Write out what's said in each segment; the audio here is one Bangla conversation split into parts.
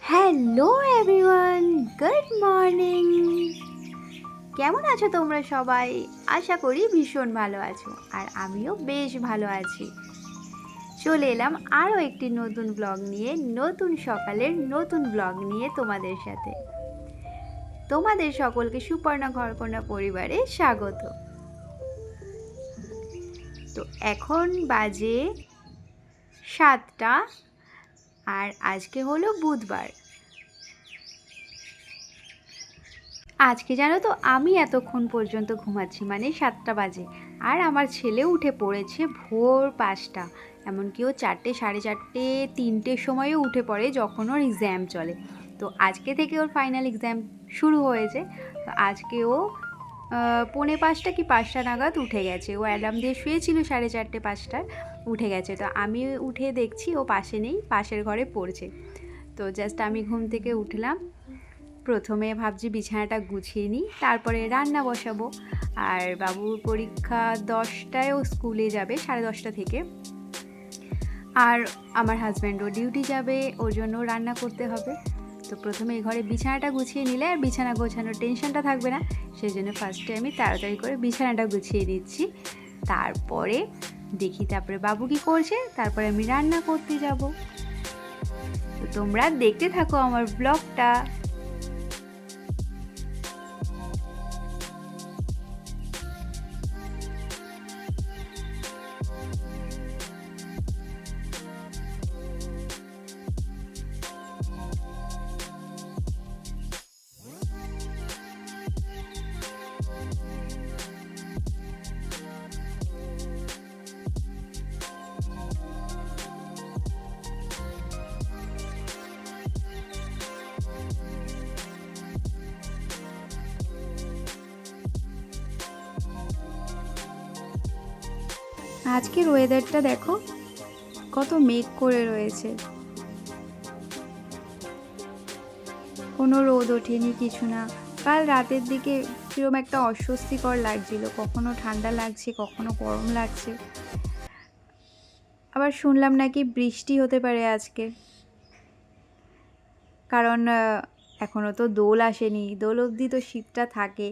Hello everyone, good morning. কেমন আছো তোমরা সবাই? আশা করি ভীষণ ভালো আছো, আর আমিও বেশ ভালো আছি। চলে এলাম আরও একটি নতুন ব্লগ নিয়ে, নতুন সকালের নতুন ব্লগ নিয়ে তোমাদের সাথে। তোমাদের সকলকে সুপর্ণা ঘরকন্যা পরিবারে স্বাগত। তো এখন বাজে 7টা, আর আজকে হলো বুধবার। আজকে জানো তো, আমি এতক্ষণ পর্যন্ত ঘুমাচ্ছি, মানে 7টা বাজে, আর আমার ছেলে উঠে পড়েছে ভোর 5টা। এমনকি ও 4টে, সাড়ে 4টে, 3টের সময়ও উঠে পড়ে যখন ওর এক্সাম চলে। তো আজকে থেকে ওর ফাইনাল এক্সাম শুরু হয়েছে। তো আজকে ও 4:45 কি 5টা নাগাদ উঠে গেছে। ও অ্যালার্ম দিয়ে শুয়েছিল 4:30, 5টায় উঠে গেছে। তো আমি উঠে দেখছি ও পাশে নেই, পাশের ঘরে পড়ছে। তো জাস্ট আমি ঘুম থেকে উঠলাম, প্রথমে ভাবছি বিছানাটা গুছিয়ে নিই, তারপরে রান্না বসাবো। আর বাবুর পরীক্ষা 10টায়, ও স্কুলে যাবে 10:30 থেকে। আর আমার হাজব্যান্ডও ডিউটি যাবে, ওর জন্য রান্না করতে হবে। তো প্রথমে এই ঘরে বিছানাটা গুছিয়ে নিলে আর বিছানা গোছানোর টেনশনটা থাকবে না। সেই জন্য ফার্স্টে আমি তাড়াতাড়ি করে বিছানাটা গুছিয়ে দিচ্ছি, তারপরে দেখি তারপরে বাবু কী করছে, তারপরে আমি রান্না করতে যাব। তো তোমরা দেখতে থাকো আমার ব্লগটা। আজকের ওয়েদারটা দেখো, কত মেঘ করে রয়েছে, কোনো রোদ ওঠেনি, কিছু না। কাল রাতের দিকে কিরম একটা অস্বস্তিকর লাগছিল, কখনো ঠান্ডা লাগছে, কখনো গরম লাগছে। আবার শুনলাম নাকি বৃষ্টি হতে পারে আজকে, কারণ এখনও তো দোল আসেনি। দোল অবধি তো শীতটা থাকে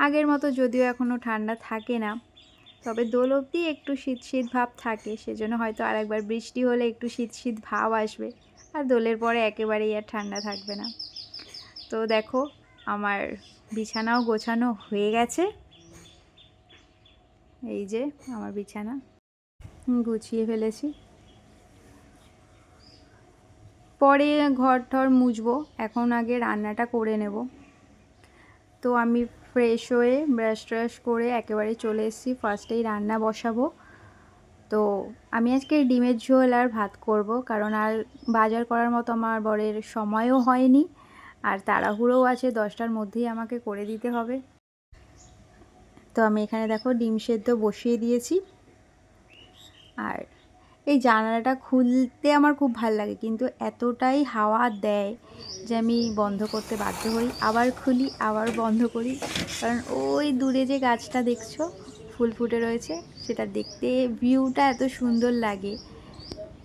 আগের মতো, যদিও এখনও ঠান্ডা থাকে না, তবে দোল অবধি একটু শীত শীত ভাব থাকে। সেজন্য হয়তো আরেকবার বৃষ্টি হলে একটু শীত শীত ভাব আসবে, আর দোলের পরে একেবারেই আর ঠান্ডা থাকবে না। তো দেখো, আমার বিছানাও গোছানো হয়ে গেছে। এই যে আমার বিছানা গুছিয়ে ফেলেছি, পরে ঘর টর মুছবো, এখন আগে রান্নাটা করে নেব। তো আমি ফ্রেশ হয়ে ব্রাশ ট্রাশ করে একেবারে চলে এসেছি, ফার্স্টেই রান্না বসাবো। তো আমি আজকে ডিমের ঝোল আর ভাত করব, কারণ আর বাজার করার মতো আমার বরের সময়ও হয়নি, আর তাড়াহুড়োও আছে, 10টার মধ্যেই আমাকে করে দিতে হবে। তো আমি এখানে দেখো ডিম সেদ্ধ বসিয়ে দিয়েছি। আর এই জানালাটা খুলতে আমার খুব ভালো লাগে, কিন্তু এতটাই হাওয়া দেয় যে আমি বন্ধ করতে বাধ্য হই, আবার খুলি আবার বন্ধ করি। কারণ ওই দূরে যে গাছটা দেখছো ফুল ফুটে রয়েছে, সেটা দেখতে ভিউটা এত সুন্দর লাগে।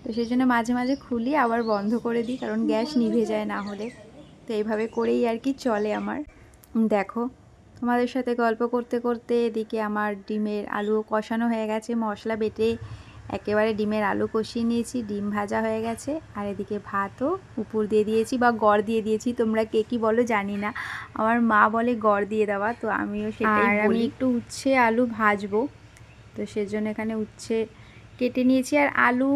তো সেই জন্য মাঝে মাঝে খুলি আবার বন্ধ করে দিই, কারণ গ্যাস নিভে যায় না হলে। তো এইভাবে করেই আর কি চলে আমার। দেখো, তোমাদের সাথে গল্প করতে করতে এদিকে আমার ডিমের আলু কষানো হয়ে গেছে, মশলা বেটে একেবারে ডিমের আলু কষিয়ে নিয়েছি, ডিম ভাজা হয়ে গেছে। আর এদিকে ভাতও উপর দিয়ে দিয়েছি, বা গড় দিয়ে দিয়েছি, তোমরা কে কী বলো জানি না, আমার মা বলে গড় দিয়ে দেওয়া, তো আমিও সেটাই বলি। আমি একটু উচ্ছে আলু ভাজবো, তো সেজন্য এখানে উচ্ছে কেটে নিয়েছি, আর আলু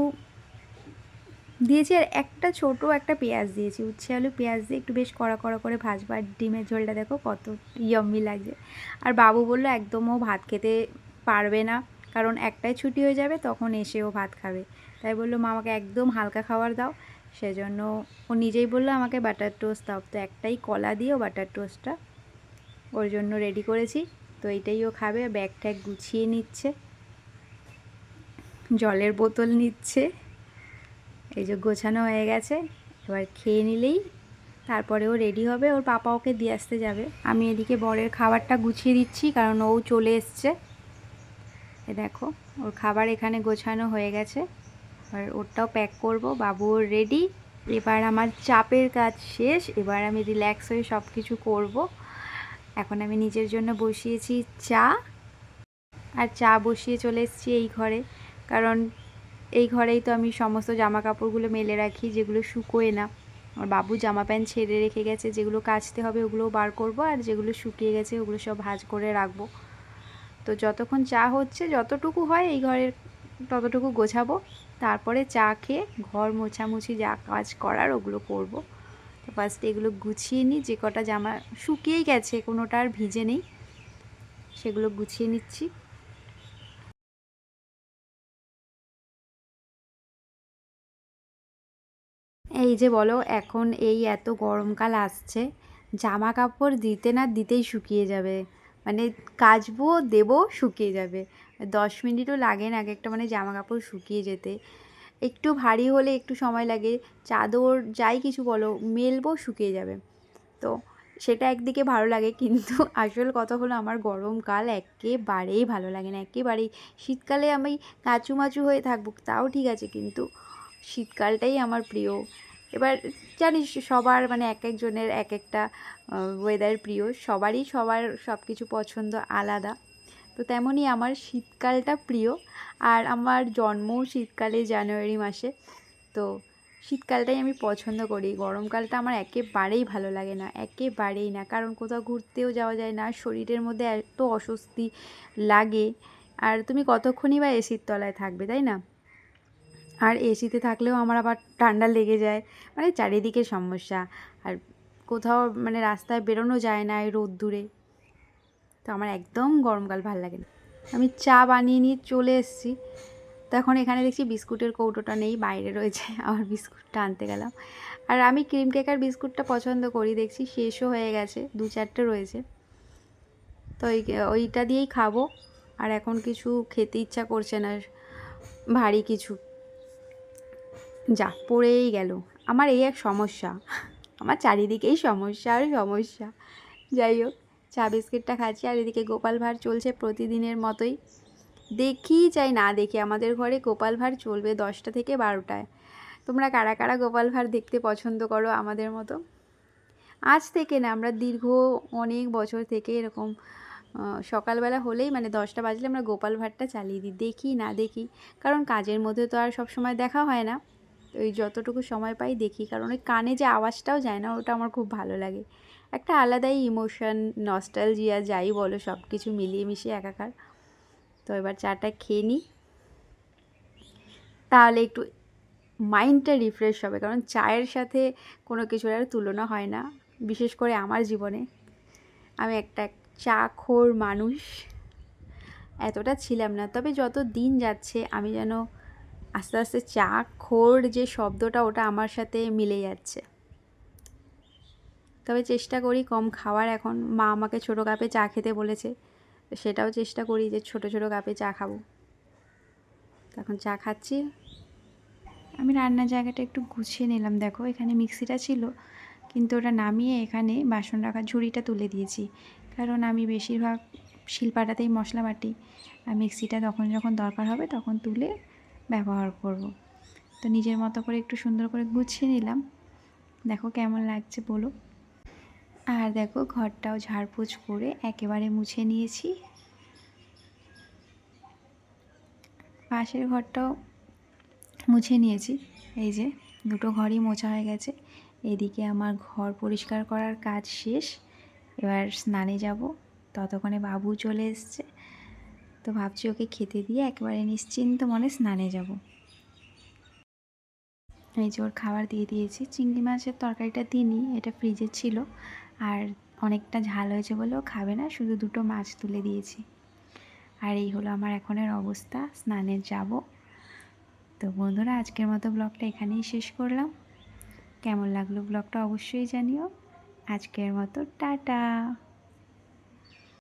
দিয়েছি, আর একটা ছোট একটা পেঁয়াজ দিয়েছি। উচ্ছে আলু পেঁয়াজ দিয়ে একটু বেশ কড়া কড়া করে ভাজবো। আর ডিমের ঝোলটা দেখো কত ইয়াম্মি লাগছে। আর বাবু বললো একদমও ভাত খেতে পারবে না, কারণ একটাই ছুটি হয়ে যাবে, তখন এসেও ভাত খাবে। তাই বললো মা আমাকে একদম হালকা খাবার দাও। সেজন্য ও নিজেই বললো আমাকে বাটার টোস্ট দাও। তো একটাই কলা দিয়েও বাটার টোস্টটা ওর জন্য রেডি করেছি। তো এইটাই ও খাবে। ব্যাগ ট্যাগ গুছিয়ে নিচ্ছে, জলের বোতল নিচ্ছে। এই যে গোছানো হয়ে গেছে, এবার খেয়ে নিলেই তারপরে ও রেডি হবে, ওর পাপা ওকে দিয়ে আসতে যাবে। আমি এদিকে বরের খাবারটা গুছিয়ে দিচ্ছি, কারণ ও চলে এসছে। এ দেখো, ওর খাবার এখানে গোছানো হয়ে গেছে, আর ওরটাও প্যাক করব। বাবু ওর রেডি, এবার আমার চাপের কাজ শেষ, এবার আমি রিল্যাক্স হয়ে সব কিছু করব। এখন আমি নিজের জন্য বসিয়েছি চা, আর চা বসিয়ে চলে এসেছি এই ঘরে, কারণ এই ঘরেই তো আমি সমস্ত জামা কাপড়গুলো মেলে রাখি, যেগুলো শুকোয় না। আর বাবু জামা প্যান্ট ছেড়ে রেখে গেছে, যেগুলো কাচতে হবে ওগুলোও বার করব, আর যেগুলো শুকিয়ে গেছে ওগুলো সব ভাঁজ করে রাখবো। তো যতক্ষণ চা হচ্ছে, যতটুকু হয় এই ঘরের ততটুকু গোছাবো, তারপরে চা খেয়ে ঘর মোছামুছি যা কাজ করার ওগুলো করব। তো ফার্স্টে এগুলো গুছিয়ে নিই, যে কটা জামা শুকিয়েই গেছে, কোনোটা আর ভিজে নেই, সেগুলো গুছিয়ে নিচ্ছি। এই যে বলো, এখন এই এত গরমকাল আসছে, জামা কাপড় দিতে না দিতেই শুকিয়ে যাবে, মানে কাচবো দেবো শুকিয়ে যাবে, 10 মিনিটও লাগে না এক একটা মানে জামা কাপড় শুকিয়ে যেতে। একটু ভারী হলে একটু সময় লাগে, চাদর যাই কিছু বলো মেলবো শুকিয়ে যাবে। তো সেটা একদিকে ভালো লাগে, কিন্তু আসল কথা হলো আমার গরমকাল একেবারেই ভালো লাগে না, একেবারেই। শীতকালে আমি কাচুমাচু হয়ে থাকবো তাও ঠিক আছে, কিন্তু শীতকালটাই আমার প্রিয়। এবার জানিস সবার মানে এক একজনের এক একটা ওয়েদার প্রিয়, সবারই সবার সব কিছু পছন্দ আলাদা। তো তেমনই আমার শীতকালটা প্রিয়, আর আমার জন্মও শীতকালে, জানুয়ারি মাসে। তো শীতকালটাই আমি পছন্দ করি, গরমকালটা আমার একেবারেই ভালো লাগে না, একেবারেই না। কারণ কোথাও ঘুরতেও যাওয়া যায় না, শরীরের মধ্যে এত অস্বস্তি লাগে, আর তুমি কতক্ষণই বা এসির তলায় থাকবে, তাই না? আর এসিতে থাকলেও আমার আবার ঠান্ডা লেগে যায়, মানে চারিদিকে সমস্যা। আর কোথাও মানে রাস্তায় বেরোনো যায় না এই রোদ্দুরে। তো আমার একদম গরমকাল ভালো লাগে না। আমি চা বানিয়ে নিয়ে চলে এসেছি। তো এখন এখানে দেখছি বিস্কুটের কৌটোটা নেই, বাইরে রয়েছে, আবার বিস্কুটটা আনতে গেলাম। আর আমি ক্রিম কেকার বিস্কুটটা পছন্দ করি, দেখছি শেষও হয়ে গেছে, 2-4টে রয়েছে। তো ওইটা দিয়েই খাবো। আর এখন কিছু খেতে ইচ্ছা করছে না ভারী কিছু, যা পড়েই গেল। আমার এই এক সমস্যা, আমার চারিদিকেই সমস্যা আর সমস্যা। যাই হোক, চা বিস্কিটটা খাচ্ছি, আর এদিকে গোপাল ভাঁড় চলছে প্রতিদিনের মতোই। দেখি চাই না দেখি আমাদের ঘরে গোপাল ভাঁড় চলবে 10টা থেকে 12টায়। তোমরা কারা কারা গোপাল ভাঁড় দেখতে পছন্দ করো আমাদের মতো? আজ থেকে না, আমরা দীর্ঘ অনেক বছর থেকে এরকম সকালবেলা হলেই মানে 10টা বাজলে আমরা গোপাল ভাঁড়টা চালিয়ে দিই, দেখি না দেখি। কারণ কাজের মধ্যে তো আর সব সময় দেখা হয় না, ওই যতটুকু সময় পাই দেখি, কারণ ওই কানে যে আওয়াজটাও যায় না, ওটা আমার খুব ভালো লাগে। একটা আলাদাই ইমোশন, নস্টালজিয়া যাই বলো, সব কিছু মিলিয়ে মিশিয়ে একাকার। তো এবার চাটা খেয়ে নিই, তাহলে একটু মাইন্ডটা রিফ্রেশ হবে, কারণ চায়ের সাথে কোনো কিছুর আর তুলনা হয় না, বিশেষ করে আমার জীবনে। আমি একটা চাখোর মানুষ, এতটা ছিলাম না, তবে যত দিন যাচ্ছে আমি যেন আস্তে আস্তে চাখোর যে শব্দটা ওটা আমার সাথে মিলে যাচ্ছে। তবে চেষ্টা করি কম খাওয়ার, এখন মা আমাকে ছোটো কাপে চা খেতে বলেছে, তো সেটাও চেষ্টা করি যে ছোটো ছোটো কাপে চা খাবো। এখন চা খাচ্ছি। আমি রান্নার জায়গাটা একটু গুছিয়ে নিলাম, দেখো এখানে মিক্সিটা ছিল, কিন্তু ওটা নামিয়ে এখানে বাসন রাখার ঝুড়িটা তুলে দিয়েছি, কারণ আমি বেশিরভাগ শিলপাটাতেই মশলা বাটি, আর মিক্সিটা তখন যখন দরকার হবে তখন তুলে ব্যবহার করব। তো নিজের মতো করে একটু সুন্দর করে গুছিয়ে নিলাম, দেখো কেমন লাগছে বলো। আর দেখো ঘরটাও ঝাড়পোছ করে একেবারে মুছে নিয়েছি, পাশের ঘরটাও মুছে নিয়েছি। এই যে দুটো ঘরই মোছা হয়ে গেছে। এদিকে আমার ঘর পরিষ্কার করার কাজ শেষ, এবার স্নানে যাব। ততক্ষণে বাবু চলে এসছে, তো ভাবছি ওকে খেতে দিয়ে একেবারে নিশ্চিন্ত মনে স্নানে যাব। এই যে ওর খাবার দিয়ে দিয়েছি, চিংড়ি মাছের তরকারিটা দিইনি, এটা ফ্রিজে ছিল, আর অনেকটা ঝাল হয়েছে বলেও খাবে না, শুধু দুটো মাছ তুলে দিয়েছি। আর এই হলো আমার এখনের অবস্থা, স্নানে যাব। তো বন্ধুরা, আজকের মতো ব্লগটা এখানেই শেষ করলাম। কেমন লাগলো ব্লগটা অবশ্যই জানিও। আজকের মতো টাটা।